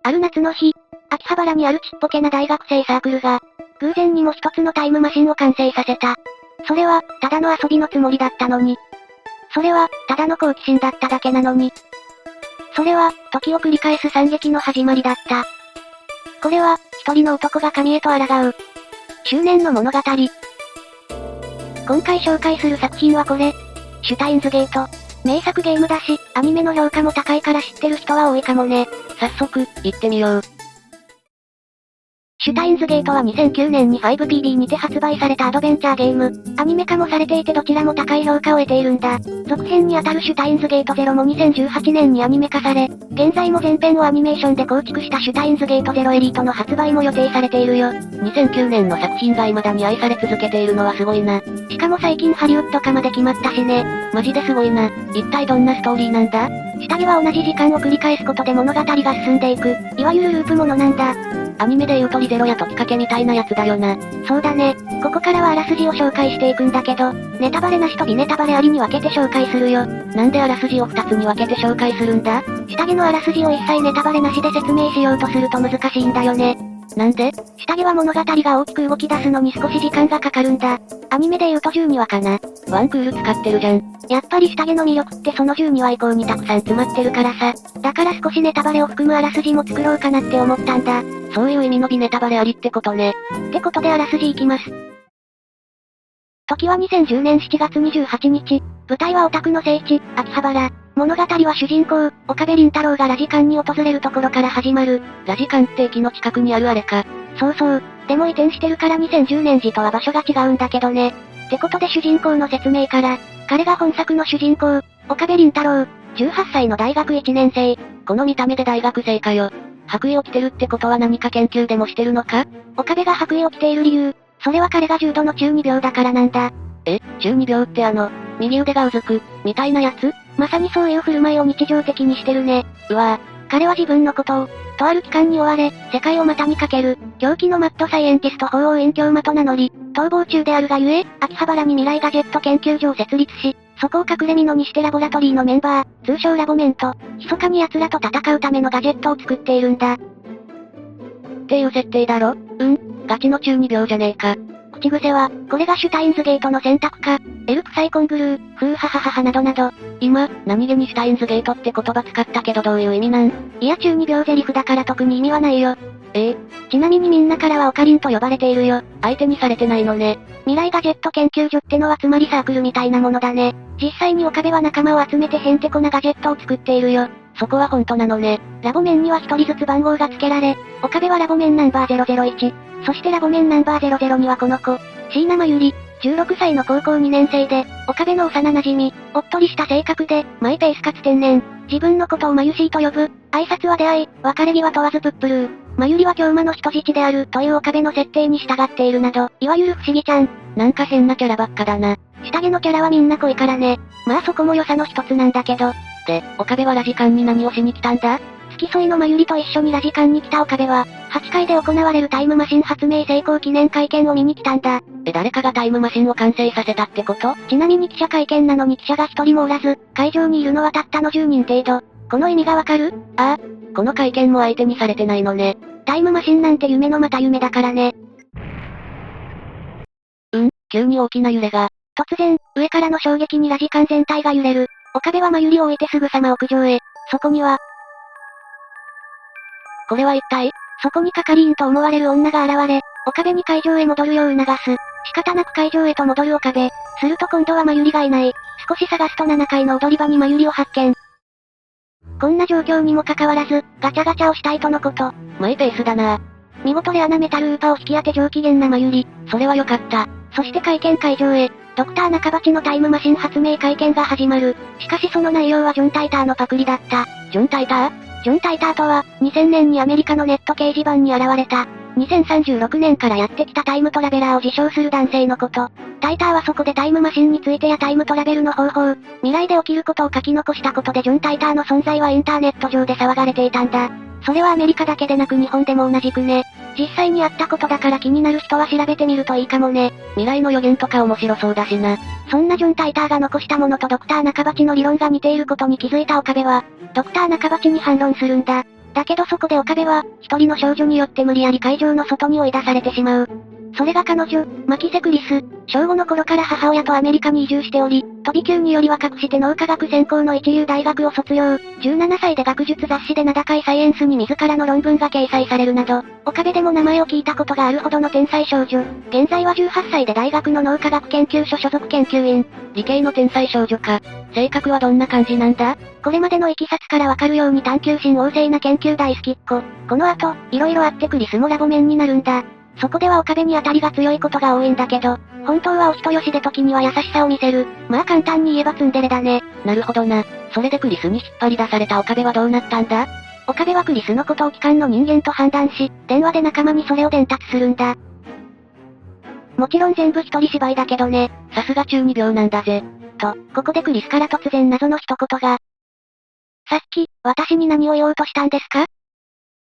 ある夏の日、秋葉原にあるちっぽけな大学生サークルが、偶然にも一つのタイムマシンを完成させた。それは、ただの遊びのつもりだったのに。それは、ただの好奇心だっただけなのに。それは、時を繰り返す惨劇の始まりだった。これは、一人の男が神へと抗う。執念の物語。今回紹介する作品はこれ。シュタインズゲート。名作ゲームだし、アニメの評価も高いから知ってる人は多いかもね。早速、行ってみよう。シュタインズゲートは2009年に 5PB にて発売されたアドベンチャーゲーム。アニメ化もされていてどちらも高い評価を得ているんだ。続編にあたるシュタインズゲート0も2018年にアニメ化され、現在も前編をアニメーションで構築したシュタインズゲート0エリートの発売も予定されているよ。2009年の作品が未だに愛され続けているのはすごいな。しかも最近ハリウッド化まで決まったしね。マジですごいな。一体どんなストーリーなんだ？下着は同じ時間を繰り返すことで物語が進んでいく、いわゆるループものなんだ。アニメで言うとリゼロや時かけみたいなやつだよな。そうだね。ここからはあらすじを紹介していくんだけど、ネタバレなしとビネタバレありに分けて紹介するよ。なんであらすじを2つに分けて紹介するんだ？下着のあらすじを一切ネタバレなしで説明しようとすると難しいんだよね。なんで？下着は物語が大きく動き出すのに少し時間がかかるんだ。アニメで言うと12話かな。ワンクール使ってるじゃん。やっぱり下着の魅力ってその12話以降にたくさん詰まってるからさ。だから少しネタバレを含むあらすじも作ろうかなって思ったんだ。そういう意味のビネタバレありってことね。ってことであらすじいきます。時は2010年7月28日。舞台はオタクの聖地、秋葉原。物語は主人公、岡部倫太郎がラジカンに訪れるところから始まる。ラジカンって駅の近くにあるあれか。そうそう。でも移転してるから2010年時とは場所が違うんだけどね。ってことで主人公の説明から、彼が本作の主人公、岡部倫太郎、18歳の大学1年生。この見た目で大学生かよ。白衣を着てるってことは何か研究でもしてるのか？岡部が白衣を着ている理由、それは彼が重度の中二病だからなんだ。中二病って右腕がうずく、みたいなやつ？まさにそういう振る舞いを日常的にしてるね。うわぁ。彼は自分のことを、とある機関に追われ、世界を股にかける、狂気のマッドサイエンティスト法王遠鏡馬と名乗り、逃亡中であるがゆえ、秋葉原に未来ガジェット研究所を設立し、そこを隠れ蓑にしてラボラトリーのメンバー、通称ラボメンと、密かに奴らと戦うためのガジェットを作っているんだ。っていう設定だろ？ガチの中二病じゃねえか。口癖は、これがシュタインズゲートの選択か、エルクサイコングルー、フーハハハハなどなど。今、何気にシュタインズゲートって言葉使ったけどどういう意味なん？いや中二病ゼリフだから特に意味はないよ。ちなみにみんなからはオカリンと呼ばれているよ。相手にされてないのね。未来ガジェット研究所ってのはつまりサークルみたいなものだね。実際に岡部は仲間を集めてヘンテコなガジェットを作っているよ。そこは本当なのね。ラボ面には一人ずつ番号が付けられ、岡部はラボ面ナンバー001。そしてラボ面ナンバー002はこの子、椎名真由里。16歳の高校2年生で、岡部の幼馴染、おっとりした性格で、マイペースかつ天然。自分のことをまゆしーと呼ぶ。挨拶は出会い、別れ際問わずプップルー。まゆりは京馬の人質である、という岡部の設定に従っているなど、いわゆる不思議ちゃん。なんか変なキャラばっかだな。下着のキャラはみんな濃いからね。まあそこも良さの一つなんだけど。で、岡部はラジカンに何をしに来たんだ？付き添いのまゆりと一緒にラジカンに来た岡部は、8階で行われるタイムマシン発明成功記念会見を見に来たんだ。誰かがタイムマシンを完成させたってこと？ちなみに記者会見なのに記者が一人もおらず、会場にいるのはたったの10人程度。この意味がわかる？ああ、この会見も相手にされてないのね。タイムマシンなんて夢のまた夢だからね。急に大きな揺れが。突然、上からの衝撃にラジカン全体が揺れる。岡部はまゆりを置いてすぐさま屋上へ。そこには、これは一体？そこに係員と思われる女が現れ、岡部に会場へ戻るよう促す。仕方なく会場へと戻る岡部。すると今度はまゆりがいない。少し探すと7階の踊り場にまゆりを発見。こんな状況にもかかわらず、ガチャガチャをしたいとのこと。マイペースだな。見事レアなメタルウーパを引き当て上機嫌なまゆり。それはよかった。そして会見会場へ、ドクター中鉢のタイムマシン発明会見が始まる。しかしその内容はジョン・タイターのパクリだった。ジョン・タイター？ジョン・タイターとは、2000年にアメリカのネット掲示板に現れた、2036年からやってきたタイムトラベラーを自称する男性のこと。タイターはそこでタイムマシンについてやタイムトラベルの方法、未来で起きることを書き残したことでジョン・タイターの存在はインターネット上で騒がれていたんだ。それはアメリカだけでなく日本でも同じくね。実際にあったことだから気になる人は調べてみるといいかもね。未来の予言とか面白そうだしな。そんなジョン・タイターが残したものとドクター中鉢の理論が似ていることに気づいた岡部は、ドクター中鉢に反論するんだ。だけどそこで岡部は、一人の少女によって無理やり会場の外に追い出されてしまう。それが彼女、マキセクリス。小5の頃から母親とアメリカに移住しており、飛び級により若くして脳科学専攻の一流大学を卒業。17歳で学術雑誌で名高いサイエンスに自らの論文が掲載されるなど、岡部でも名前を聞いたことがあるほどの天才少女。現在は18歳で大学の脳科学研究所所属研究員。理系の天才少女か。性格はどんな感じなんだ？これまでの経緯からわかるように探求心旺盛な研究大好きっ子。この後、色々あってクリスもラボ面になるんだ。そこでは岡部に当たりが強いことが多いんだけど、本当はお人よしで時には優しさを見せる。まあ簡単に言えばツンデレだね。なるほどな。それでクリスに引っ張り出された岡部はどうなったんだ？岡部はクリスのことを機関の人間と判断し、電話で仲間にそれを伝達するんだ。もちろん全部一人芝居だけどね。さすが中二病なんだぜ。と、ここでクリスから突然謎の一言が。さっき、私に何を言おうとしたんですか？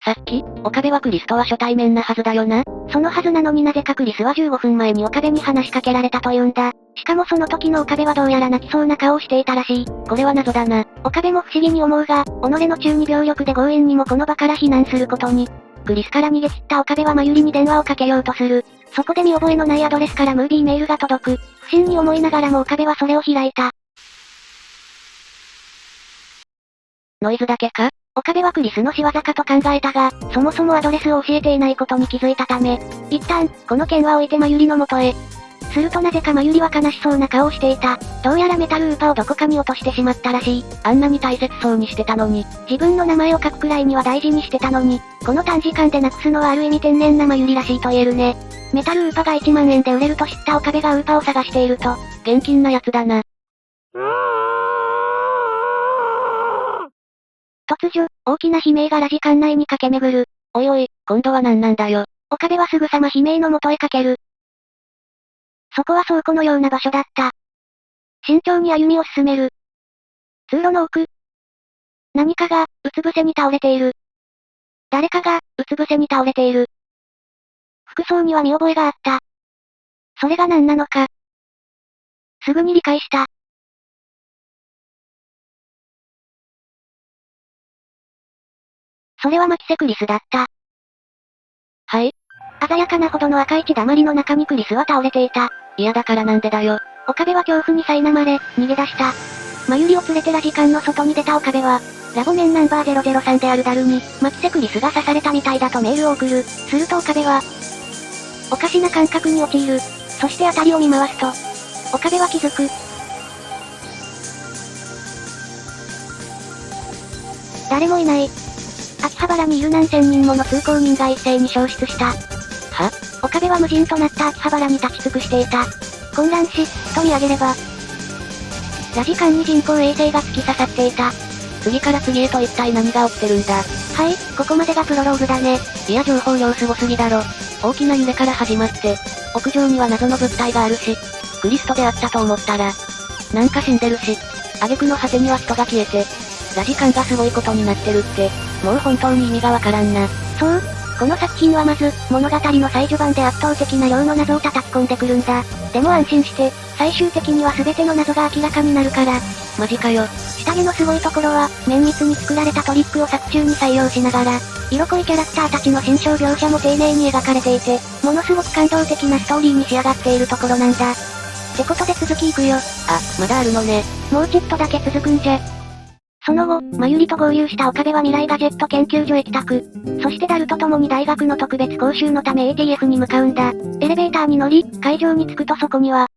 さっき、岡部はクリスとは初対面なはずだよな。そのはずなのになぜかクリスは15分前に岡部に話しかけられたというんだ。しかもその時の岡部はどうやら泣きそうな顔をしていたらしい。これは謎だな。岡部も不思議に思うが、己の中二病力で強引にもこの場から避難することに。クリスから逃げ切った岡部はまゆりに電話をかけようとする。そこで見覚えのないアドレスからムービーメールが届く。不審に思いながらも岡部はそれを開いた。ノイズだけか？岡部はクリスの仕業かと考えたが、そもそもアドレスを教えていないことに気づいたため、一旦、この件は置いてまゆりの元へ。するとなぜかまゆりは悲しそうな顔をしていた。どうやらメタルウーパをどこかに落としてしまったらしい。あんなに大切そうにしてたのに。自分の名前を書くくらいには大事にしてたのに、この短時間でなくすのはある意味天然なまゆりらしいと言えるね。メタルウーパが1万円で売れると知った岡部がウーパを探していると、現金なやつだな。突如、大きな悲鳴がラジ館内に駆け巡る。おいおい、今度は何なんだよ。岡部はすぐさま悲鳴の元へかける。そこは倉庫のような場所だった。慎重に歩みを進める。通路の奥。何かが、うつ伏せに倒れている。誰かが、うつ伏せに倒れている。服装には見覚えがあった。それが何なのか。すぐに理解した。それはマキセクリスだった。はい。鮮やかなほどの赤い血だまりの中にクリスは倒れていた。嫌だからなんでだよ。岡部は恐怖に苛まれ、逃げ出した。まゆりを連れてラジカンの外に出た岡部は、ラボ面ナンバー003であるダルに、マキセクリスが刺されたみたいだとメールを送る。すると岡部は、おかしな感覚に陥る。そして辺りを見回すと、岡部は気づく。誰もいない。秋葉原にいる何千人もの通行人が一斉に消失した。は？岡部は無人となった秋葉原に立ち尽くしていた。混乱し、ふと見上げれば、ラジカンに人工衛星が突き刺さっていた。次から次へと一体何が起きてるんだ。はい、ここまでがプロローグだね。いや情報量すごすぎだろ。大きな揺れから始まって、屋上には謎の物体があるし、クリストであったと思ったら、なんか死んでるし、挙句の果てには人が消えて、ラジカンがすごいことになってるって、もう本当に意味がわからんな。そう？この作品はまず、物語の最序盤で圧倒的な量の謎を叩き込んでくるんだ。でも安心して、最終的には全ての謎が明らかになるから。マジかよ。下着のすごいところは、綿密に作られたトリックを作中に採用しながら、色濃いキャラクターたちの心象描写も丁寧に描かれていて、ものすごく感動的なストーリーに仕上がっているところなんだ。ってことで続きいくよ。あ、まだあるのね。もうちょっとだけ続くんじゃ。その後、まゆりと合流した岡部は未来ガジェット研究所へ帰宅。そしてダルと共に大学の特別講習のため ATF に向かうんだ。エレベーターに乗り、会場に着くとそこには、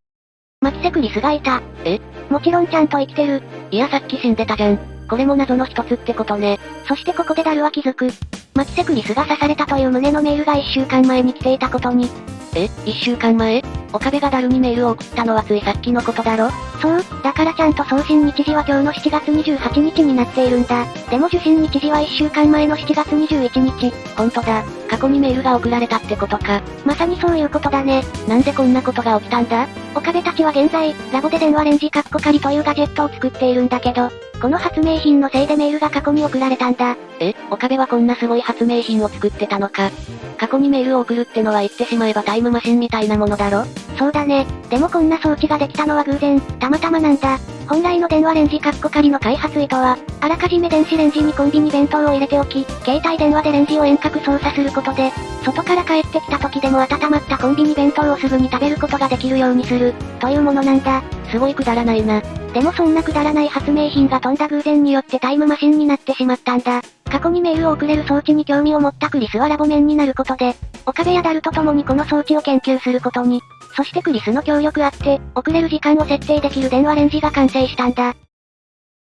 マキセクリスがいた。え？もちろんちゃんと生きてる。いやさっき死んでたじゃん。これも謎の一つってことね。そしてここでダルは気づく。マキセクリスが刺されたという旨のメールが1週間前に来ていたことに。え、1週間前？岡部がダルにメールを送ったのはついさっきのことだろ？そう、だからちゃんと送信日時は今日の7月28日になっているんだ。でも受信日時は1週間前の7月21日。ほんとだ、過去にメールが送られたってことか。まさにそういうことだね。なんでこんなことが起きたんだ？岡部たちは現在、ラボで電話レンジ仮というガジェットを作っているんだけど、この発明品のせいでメールが過去に送られたんだ。え、岡部はこんなすごい発明品を作ってたのか。過去にメールを送るってのは言ってしまえばタイムマシンみたいなものだろ？そうだね。でもこんな装置ができたのは偶然、たまたまなんだ。本来の電話レンジ仮の開発意図は、あらかじめ電子レンジにコンビニ弁当を入れておき、携帯電話でレンジを遠隔操作することで、外から帰ってきた時でも温まったコンビニ弁当をすぐに食べることができるようにする、というものなんだ。すごいくだらないな。でもそんなくだらない発明品がとんだ偶然によってタイムマシンになってしまったんだ。過去にメールを送れる装置に興味を持ったクリスはラボメンになることで、岡部やダルと共にこの装置を研究することに。そしてクリスの協力あって、送れる時間を設定できる電話レンジが完成したんだ。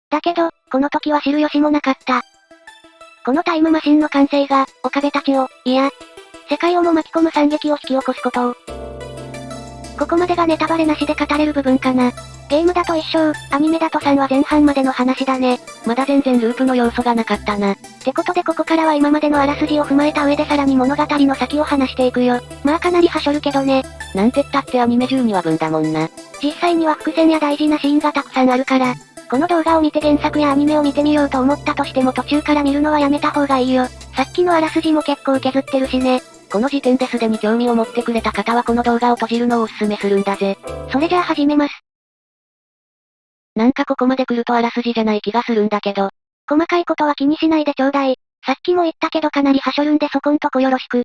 だけど、この時は知る由もなかった。このタイムマシンの完成が、岡部たちを、いや、世界をも巻き込む惨劇を引き起こすことを。ここまでがネタバレなしで語れる部分かな。ゲームだと1章、アニメだと3話前半までの話だね。まだ全然ループの要素がなかったな。ってことでここからは今までのあらすじを踏まえた上でさらに物語の先を話していくよ。まあかなりはしょるけどね。なんてったってアニメ12話分だもんな。実際には伏線や大事なシーンがたくさんあるから、この動画を見て原作やアニメを見てみようと思ったとしても途中から見るのはやめた方がいいよ。さっきのあらすじも結構削ってるしね。この時点ですでに興味を持ってくれた方はこの動画を閉じるのをおすすめするんだぜ。それじゃあ始めます。なんかここまで来るとあらすじじゃない気がするんだけど。細かいことは気にしないでちょうだい。さっきも言ったけどかなりはしょるんでそこんとこよろしく。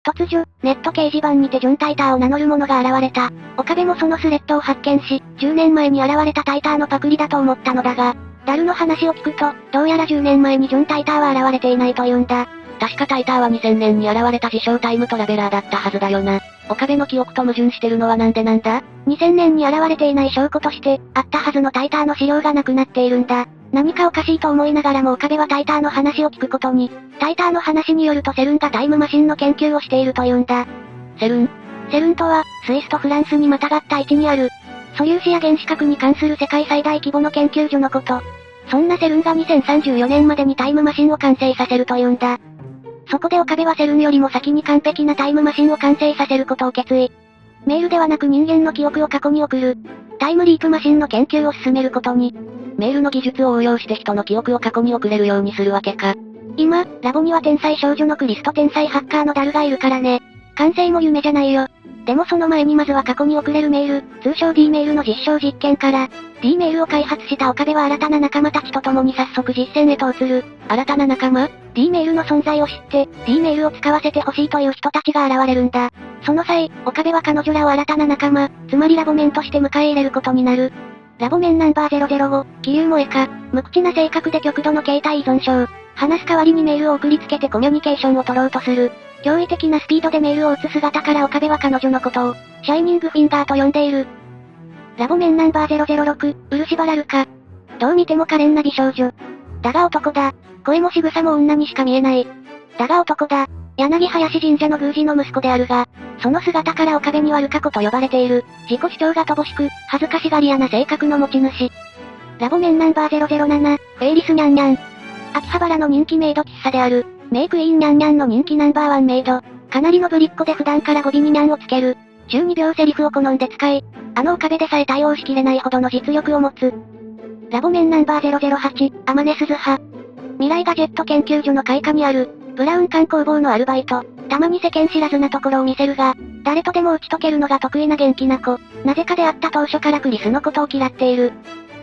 突如、ネット掲示板にてジョン・タイターを名乗る者が現れた。岡部もそのスレッドを発見し、10年前に現れたタイターのパクリだと思ったのだが、ダルの話を聞くと、どうやら10年前にジョン・タイターは現れていないというんだ。確かタイターは2000年に現れた自称タイムトラベラーだったはずだよな。岡部の記憶と矛盾してるのはなんでなんだ？ 2000 年に現れていない証拠として、あったはずのタイターの資料がなくなっているんだ。何かおかしいと思いながらも岡部はタイターの話を聞くことに、タイターの話によるとセルンがタイムマシンの研究をしているというんだ。セルンとは、スイスとフランスにまたがった位置にある、素粒子や原子核に関する世界最大規模の研究所のこと。そんなセルンが2034年までにタイムマシンを完成させるというんだ。そこで岡部はセルンよりも先に完璧なタイムマシンを完成させることを決意。メールではなく人間の記憶を過去に送る、タイムリープマシンの研究を進めることに。メールの技術を応用して人の記憶を過去に送れるようにするわけか。今、ラボには天才少女のクリスと天才ハッカーのダルがいるからね。完成も夢じゃないよ。でもその前にまずは過去に送れるメール、通称 D メールの実証実験から、D メールを開発した岡部は新たな仲間たちと共に早速実践へと移る。新たな仲間？ D メールの存在を知って、D メールを使わせてほしいという人たちが現れるんだ。その際、岡部は彼女らを新たな仲間、つまりラボメンとして迎え入れることになる。ラボメンナンバー005、気流萌えか、無口な性格で極度の携帯依存症。話す代わりにメールを送りつけてコミュニケーションを取ろうとする。驚異的なスピードでメールを打つ姿から岡部は彼女のことを、シャイニングフィンガーと呼んでいる。ラボメンナンバー006、漆原ルカ。どう見ても可憐な美少女。だが男だ。声も仕草も女にしか見えない。だが男だ。柳林神社の宮司の息子であるが、その姿から岡部にはルカ子と呼ばれている。自己主張が乏しく、恥ずかしがり屋な性格の持ち主。ラボメンナンバー007、フェイリスニャンニャン。秋葉原の人気メイド喫茶である、メイクイーンニャンニャンの人気ナンバーワンメイド。かなりのぶりっ子で普段から語尾にニャンをつける。中二病セリフを好んで使い、あの岡部でさえ対応しきれないほどの実力を持つ。ラボメンナンバー008、アマネスズハ。未来ガジェット研究所の開花にある、ブラウン管工房のアルバイト。たまに世間知らずなところを見せるが、誰とでも打ち解けるのが得意な元気な子。なぜかであった当初からクリスのことを嫌っている。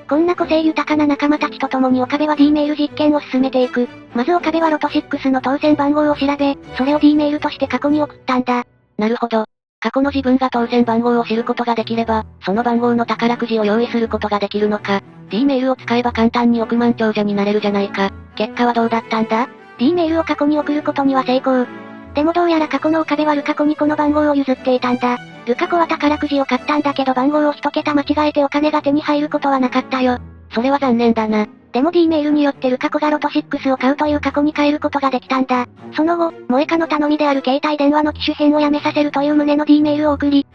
こんな個性豊かな仲間たちと共に岡部は D メール実験を進めていく。まず岡部はロト6の当選番号を調べ、それを D メールとして過去に送ったんだ。なるほど。過去の自分が当選番号を知ることができれば、その番号の宝くじを用意することができるのか。D メールを使えば簡単に億万長者になれるじゃないか。結果はどうだったんだ？ D メールを過去に送ることには成功。でもどうやら過去の岡部はルカ子にこの番号を譲っていたんだ。ルカ子は宝くじを買ったんだけど番号を一桁間違えてお金が手に入ることはなかったよ。それは残念だな。でも D メールによってルカ子がロト6を買うという過去に変えることができたんだ。その後、萌香の頼みである携帯電話の機種変をやめさせるという旨の D メールを送り、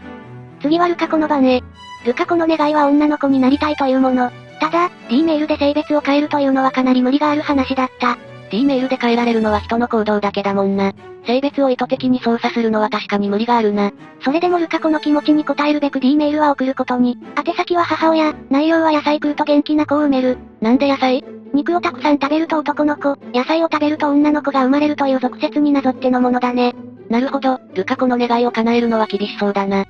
次はルカ子の番へ。ルカ子の願いは女の子になりたいというもの。ただ、D メールで性別を変えるというのはかなり無理がある話だった。D メールで変えられるのは人の行動だけだもんな。性別を意図的に操作するのは確かに無理があるな。それでもルカ子の気持ちに応えるべく D メールは送ることに。宛先は母親、内容は野菜食うと元気な子を埋める。なんで野菜？肉をたくさん食べると男の子、野菜を食べると女の子が生まれるという俗説になぞってのものだね。なるほど、ルカ子の願いを叶えるのは厳しそうだな。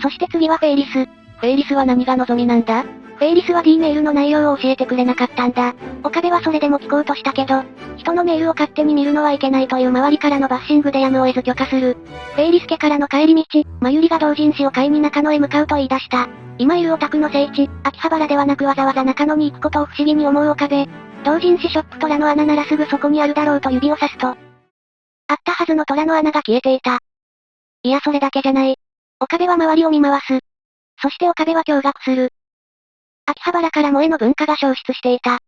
そして次はフェイリス。フェイリスは何が望みなんだ？フフェイリスは D メールの内容を教えてくれなかったんだ。岡部はそれでも聞こうとしたけど、人のメールを勝手に見るのはいけないという周りからのバッシングでやむを得ず許可する。フェイリス家からの帰り道、まゆりが同人誌を買いに中野へ向かうと言い出した。今いるオタクの聖地、秋葉原ではなくわざわざ中野に行くことを不思議に思う岡部。同人誌ショップ虎の穴ならすぐそこにあるだろうと指をさすと。あったはずの虎の穴が消えていた。いやそれだけじゃない。岡部は周りを見回す。そして岡部は驚愕する。秋葉原から萌えの文化が消失していた。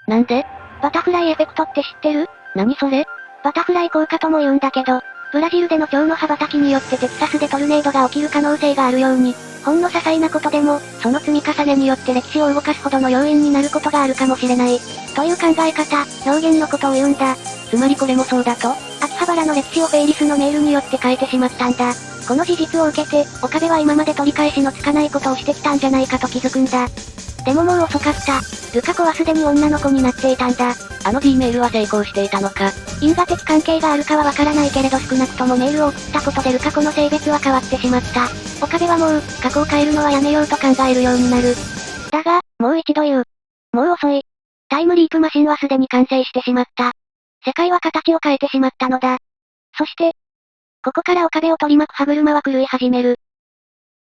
なんで？バタフライエフェクトって知ってる？何それ？バタフライ効果とも言うんだけど、ブラジルでの蝶の羽ばたきによってテキサスでトルネードが起きる可能性があるように、ほんの些細なことでも、その積み重ねによって歴史を動かすほどの要因になることがあるかもしれない。という考え方、表現のことを言うんだ。つまりこれもそうだと？秋葉原の歴史をフェイリスのメールによって変えてしまったんだ。この事実を受けて、岡部は今まで取り返しのつかないことをしてきたんじゃないかと気づくんだ。でももう遅かった。ルカ子はすでに女の子になっていたんだ。あの D メールは成功していたのか。因果的関係があるかはわからないけれど少なくともメールを送ったことでルカ子の性別は変わってしまった。岡部はもう、過去を変えるのはやめようと考えるようになる。だが、もう一度言う。もう遅い。タイムリープマシンはすでに完成してしまった。世界は形を変えてしまったのだ。そして、ここから岡部を取り巻く歯車は狂い始める。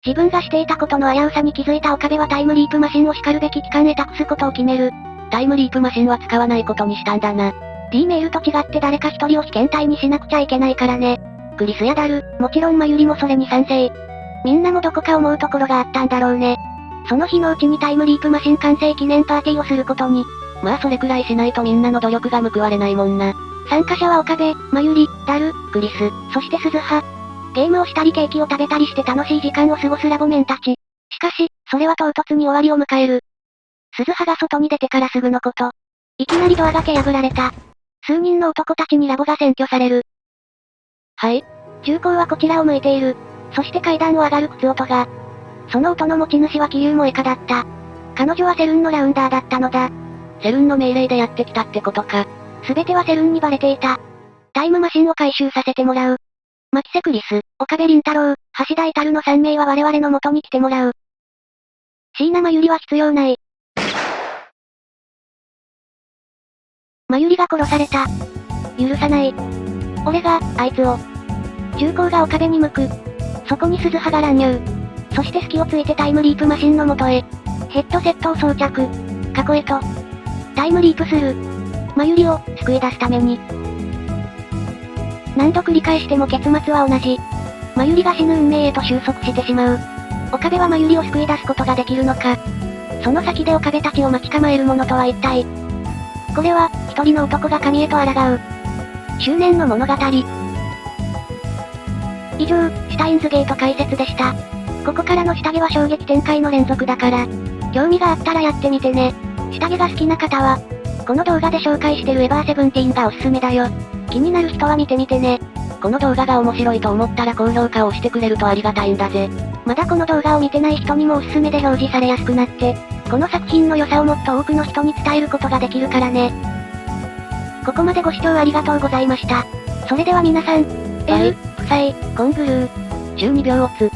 自分がしていたことの危うさに気づいた岡部はタイムリープマシンを叱るべき機関へ託すことを決める。タイムリープマシンは使わないことにしたんだな。D メールと違って誰か一人を被験体にしなくちゃいけないからね。クリスやダル、もちろんマユリもそれに賛成。みんなもどこか思うところがあったんだろうね。その日のうちにタイムリープマシン完成記念パーティーをすることに。まあそれくらいしないとみんなの努力が報われないもんな。参加者は岡部、マユリ、ダル、クリス、そして鈴葉。ゲームをしたりケーキを食べたりして楽しい時間を過ごすラボメンたち。しかし、それは唐突に終わりを迎える。鈴葉が外に出てからすぐのこと。いきなりドアがけ破られた。数人の男たちにラボが占拠される。はい？銃口はこちらを向いている。そして階段を上がる靴音が。その音の持ち主は桐生萌香だった。彼女はセルンのラウンダーだったのだ。セルンの命令でやってきたってことか。すべてはセルンにバレていた。タイムマシンを回収させてもらう。牧瀬クリス、岡部倫太郎、橋田至の3名は我々の元に来てもらう。椎名真由里は必要ない。真由里が殺された。許さない。俺が、あいつを。銃口が岡部に向く。そこに鈴葉が乱入。そして隙をついてタイムリープマシンの元へ。ヘッドセットを装着。過去へと。タイムリープする。真由里を、救い出すために。何度繰り返しても結末は同じ。真由里が死ぬ運命へと収束してしまう。岡部は真由里を救い出すことができるのか。その先で岡部たちを待ち構えるものとは一体。これは、一人の男が神へと抗う。執念の物語。以上、シュタインズゲート解説でした。ここからの下着は衝撃展開の連続だから、興味があったらやってみてね。下着が好きな方は、この動画で紹介してるエバーセブンティーンがおすすめだよ。気になる人は見てみてね。この動画が面白いと思ったら高評価を押してくれるとありがたいんだぜ。まだこの動画を見てない人にもおすすめで表示されやすくなって、この作品の良さをもっと多くの人に伝えることができるからね。ここまでご視聴ありがとうございました。それでは皆さん、バイ、プサイ、コングルー。12秒オツ。